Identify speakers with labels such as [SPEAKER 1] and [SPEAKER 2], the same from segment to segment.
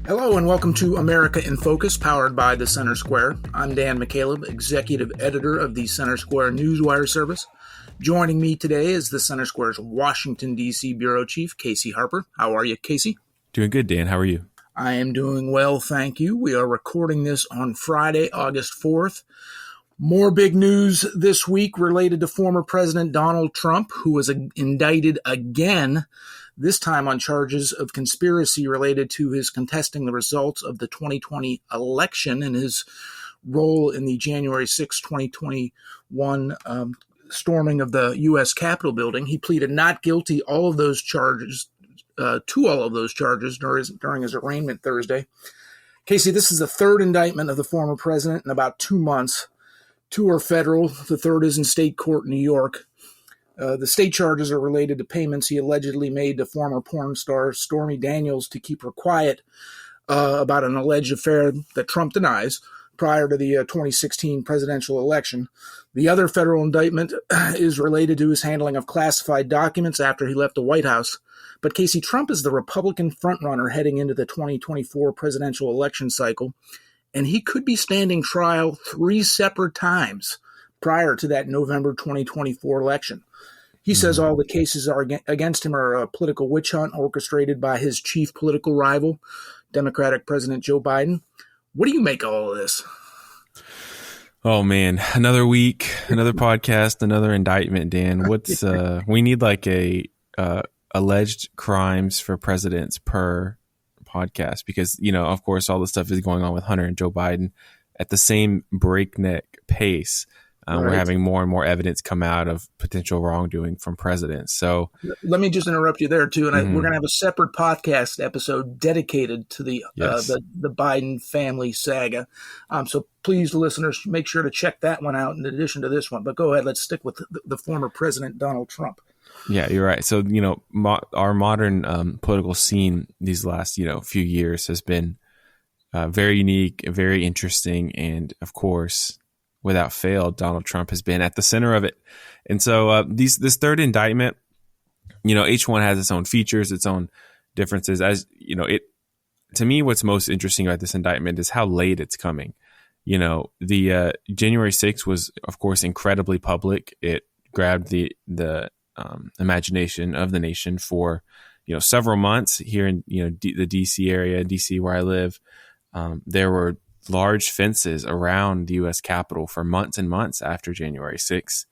[SPEAKER 1] Hello and welcome to America in Focus, powered by the Center Square. I'm Dan McCaleb, executive editor of the Center Square Newswire service. Joining me today is the Center Square's Washington, D.C. bureau chief, Casey Harper. How are you, Casey?
[SPEAKER 2] Doing good, Dan. How are you?
[SPEAKER 1] I am doing well, thank you. We are recording this on Friday, August 4th. More big news this week related to former President Donald Trump, who was indicted again, this time on charges of conspiracy related to his contesting the results of the 2020 election and his role in the January 6, 2021 storming of the U.S. Capitol building. He pleaded not guilty to all of those charges during his arraignment Thursday. Casey, this is the third indictment of the former president in about 2 months. 2 are federal. The third is in state court in New York. The state charges are related to payments he allegedly made to former porn star Stormy Daniels to keep her quiet about an alleged affair that Trump denies prior to the 2016 presidential election. The other federal indictment is related to his handling of classified documents after he left the White House. But Casey, Trump is the Republican frontrunner heading into the 2024 presidential election cycle, and he could be standing trial 3 separate times prior to that November 2024 election. He says all the cases against him are a political witch hunt orchestrated by his chief political rival, Democratic President Joe Biden. What do you make of all of this?
[SPEAKER 2] Oh man, another week, another podcast, another indictment, Dan. What's we need like a alleged crimes for presidents per podcast because, of course, all the stuff is going on with Hunter and Joe Biden at the same breakneck pace. Right. We're having more and more evidence come out of potential wrongdoing from presidents. So
[SPEAKER 1] let me just interrupt you there too, and we're going to have a separate podcast episode dedicated to the Biden family saga. So please, listeners, make sure to check that one out in addition to this one. But go ahead, let's stick with the former President Donald Trump.
[SPEAKER 2] Yeah, you're right. So our modern political scene these last few years has been very unique, very interesting, and of course, without fail, Donald Trump has been at the center of it. And so this third indictment, each one has its own features, its own differences. As to me, what's most interesting about this indictment is how late it's coming. The January 6th was, of course, incredibly public. It grabbed the imagination of the nation for several months here in the DC area, DC where I live. There were large fences around the U.S. Capitol for months and months after January 6th,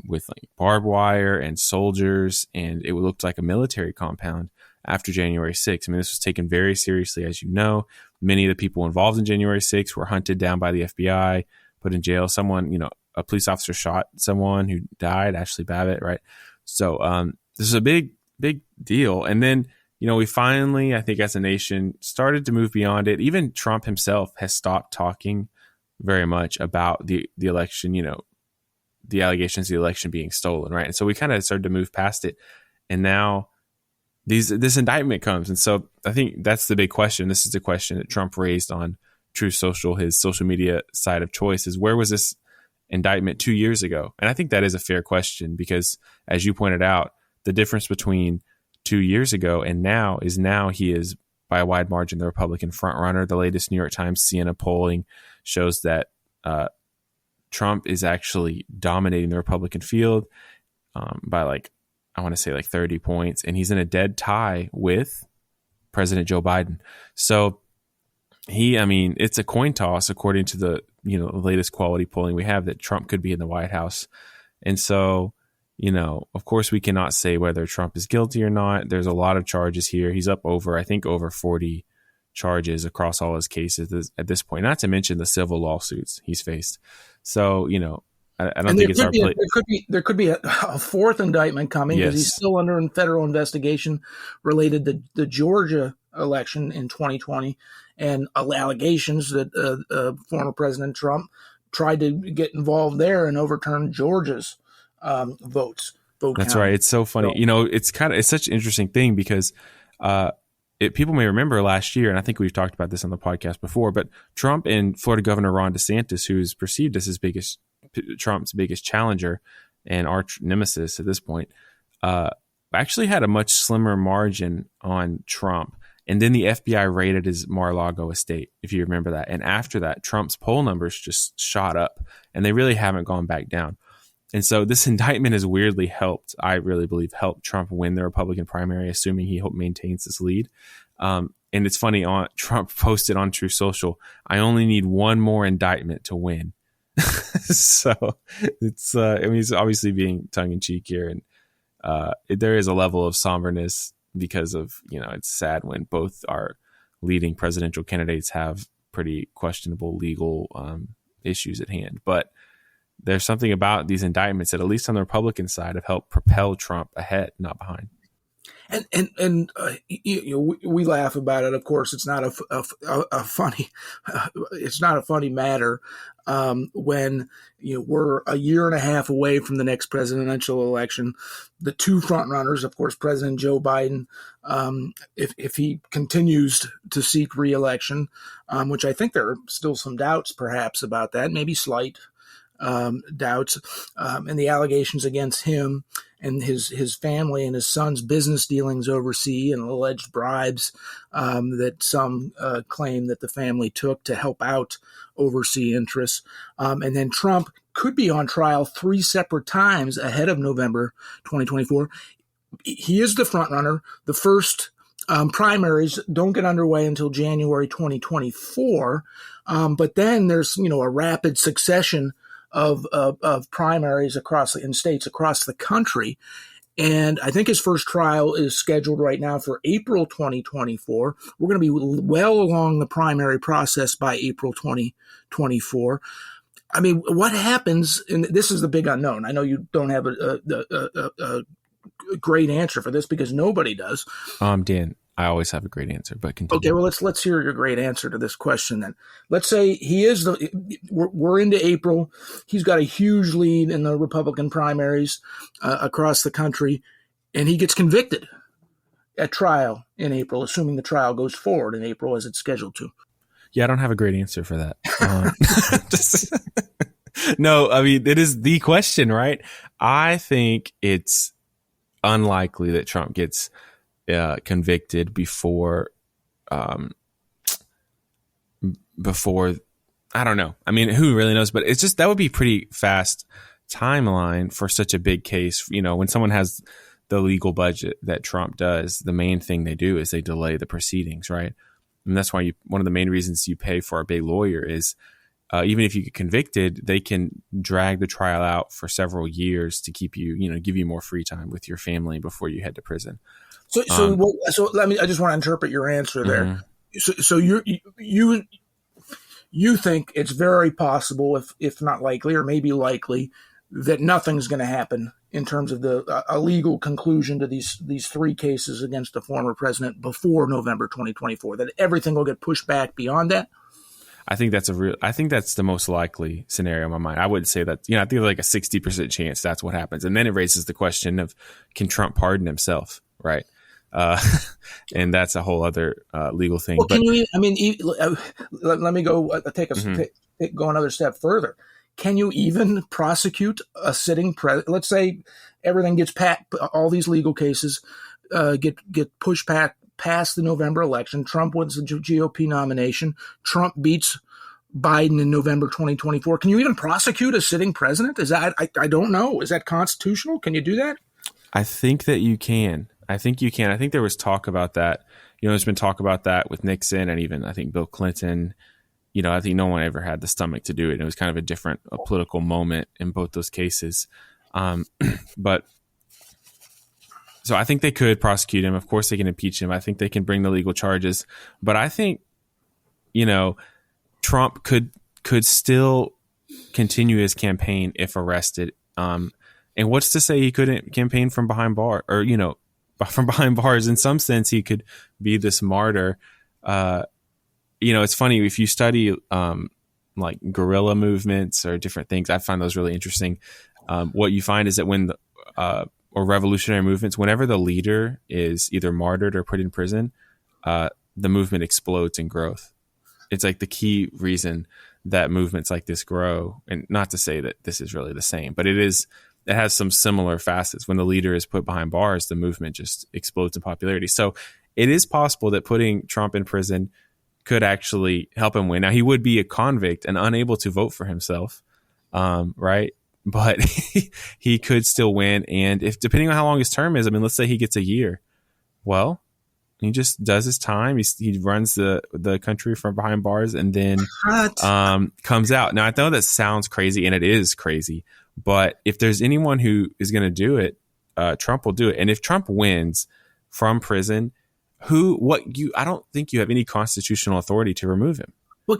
[SPEAKER 2] with like barbed wire and soldiers, and it looked like a military compound after January 6th. I mean, this was taken very seriously, as you know. Many of the people involved in January 6th were hunted down by the FBI, put in jail. Someone, a police officer shot someone who died, Ashley Babbitt, right? So this is a big, big deal. And then we finally, I think as a nation, started to move beyond it. Even Trump himself has stopped talking very much about the election, the allegations of the election being stolen, right? And so we kind of started to move past it. And now this indictment comes. And so I think that's the big question. This is the question that Trump raised on Truth Social, his social media side of choice, is where was this indictment 2 years ago? And I think that is a fair question because, as you pointed out, the difference between 2 years ago and now he is by a wide margin the Republican frontrunner. The latest New York Times Siena polling shows that Trump is actually dominating the Republican field by 30 points, and he's in a dead tie with President Joe Biden. So it's a coin toss according to the latest quality polling we have that Trump could be in the White House. And so of course, we cannot say whether Trump is guilty or not. There's a lot of charges here. He's up over 40 charges across all his cases at this point, not to mention the civil lawsuits he's faced. So, I don't think it's our place.
[SPEAKER 1] There could be a fourth indictment coming because he's still under federal investigation related to the Georgia election in 2020 and allegations that former President Trump tried to get involved there and overturn Georgia's vote.
[SPEAKER 2] That's right. It's so funny. It's such an interesting thing because people may remember last year, and I think we've talked about this on the podcast before, but Trump and Florida Governor Ron DeSantis, who's perceived as Trump's biggest challenger and arch nemesis at this point, actually had a much slimmer margin on Trump. And then the FBI raided his Mar-a-Lago estate, if you remember that. And after that, Trump's poll numbers just shot up, and they really haven't gone back down. And so this indictment has weirdly helped, I really believe, helped Trump win the Republican primary, assuming he maintains his lead. And it's funny, Trump posted on True Social, I only need one more indictment to win. So it's, he's obviously being tongue in cheek here. And there is a level of somberness because of, it's sad when both our leading presidential candidates have pretty questionable legal issues at hand. But there's something about these indictments that, at least on the Republican side, have helped propel Trump ahead, not behind.
[SPEAKER 1] And we laugh about it. Of course, it's not a funny it's not a funny matter when we're a year and a half away from the next presidential election. The two frontrunners, of course, President Joe Biden, if he continues to seek re-election, which I think there are still some doubts, perhaps, about that, maybe slight doubts, and the allegations against him and his family and his son's business dealings overseas and alleged bribes that some claim that the family took to help out overseas interests. And then Trump could be on trial 3 separate times ahead of November 2024. He is the front runner. The first primaries don't get underway until January 2024. But then there's, a rapid succession of primaries in states across the country. And I think his first trial is scheduled right now for April 2024. We're going to be well along the primary process by April 2024. I mean, what happens, and this is the big unknown. I know you don't have a great answer for this because nobody does.
[SPEAKER 2] Dan, I always have a great answer, but continue.
[SPEAKER 1] Okay, well, let's hear your great answer to this question then. Let's say we're into April. He's got a huge lead in the Republican primaries across the country, and he gets convicted at trial in April, assuming the trial goes forward in April as it's scheduled to.
[SPEAKER 2] Yeah, I don't have a great answer for that. No, I mean, it is the question, right? I think it's unlikely that Trump gets convicted before I don't know. I mean, who really knows? But it's just, that would be pretty fast timeline for such a big case. When someone has the legal budget that Trump does, the main thing they do is they delay the proceedings, right? And that's why one of the main reasons you pay for a big lawyer is even if you get convicted, they can drag the trial out for several years to keep you, give you more free time with your family before you head to prison.
[SPEAKER 1] So let me. I just want to interpret your answer there. Mm-hmm. So you think it's very possible, if not likely, or maybe likely, that nothing's going to happen in terms of a legal conclusion to these 3 cases against the former president before November 2024. That everything will get pushed back beyond that.
[SPEAKER 2] I think that's the most likely scenario in my mind. I would say that, I think like a 60% chance that's what happens. And then it raises the question of, can Trump pardon himself? Right. And that's a whole other legal thing.
[SPEAKER 1] Well, let me go go another step further. Can you even prosecute a sitting president? Let's say everything gets all these legal cases get pushed past the November election. Trump wins the GOP nomination. Trump beats Biden in November 2024. Can you even prosecute a sitting president? Is that, I don't know. Is that constitutional? Can you do that?
[SPEAKER 2] I think that you can. I think there was talk about that. There's been talk about that with Nixon and even I think Bill Clinton. I think no one ever had the stomach to do it. And it was kind of a political moment in both those cases. But so I think they could prosecute him. Of course, they can impeach him. I think they can bring the legal charges. But I think, Trump could still continue his campaign if arrested. And what's to say he couldn't campaign from behind bars? Or, from behind bars? In some sense, he could be this martyr. It's funny if you study like guerrilla movements or different things. I find those really interesting. What you find is that when or revolutionary movements, whenever the leader is either martyred or put in prison, the movement explodes in growth. It's like the key reason that movements like this grow. And not to say that this is really the same, but it has some similar facets. When the leader is put behind bars, the movement just explodes in popularity. So it is possible that putting Trump in prison could actually help him win. Now, he would be a convict and unable to vote for himself, right? But he could still win. And if, depending on how long his term is, I mean, let's say he gets a year. Well, he just does his time. He runs the country from behind bars and then comes out. Now, I know that sounds crazy, and it is crazy. But if there's anyone who is going to do it, Trump will do it. And if Trump wins from prison, I don't think you have any constitutional authority to remove him.
[SPEAKER 1] Well,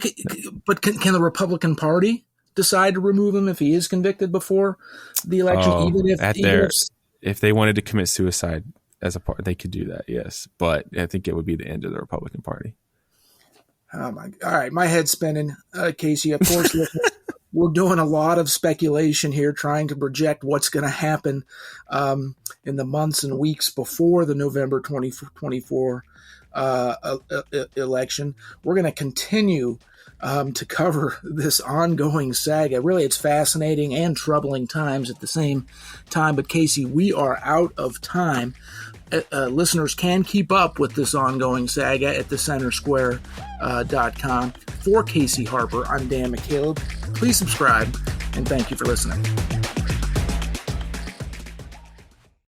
[SPEAKER 1] but can the Republican Party decide to remove him if he is convicted before the election?
[SPEAKER 2] If they wanted to commit suicide as a part, they could do that. Yes, but I think it would be the end of the Republican Party.
[SPEAKER 1] All right, my head's spinning, Casey. Of course, we're doing a lot of speculation here, trying to project what's going to happen in the months and weeks before the November 2024 election. We're going to continue to cover this ongoing saga. Really, it's fascinating and troubling times at the same time. But Casey, we are out of time. Listeners can keep up with this ongoing saga at thecentersquare.com. For Casey Harper, I'm Dan McCaleb. Please subscribe, and thank you for listening.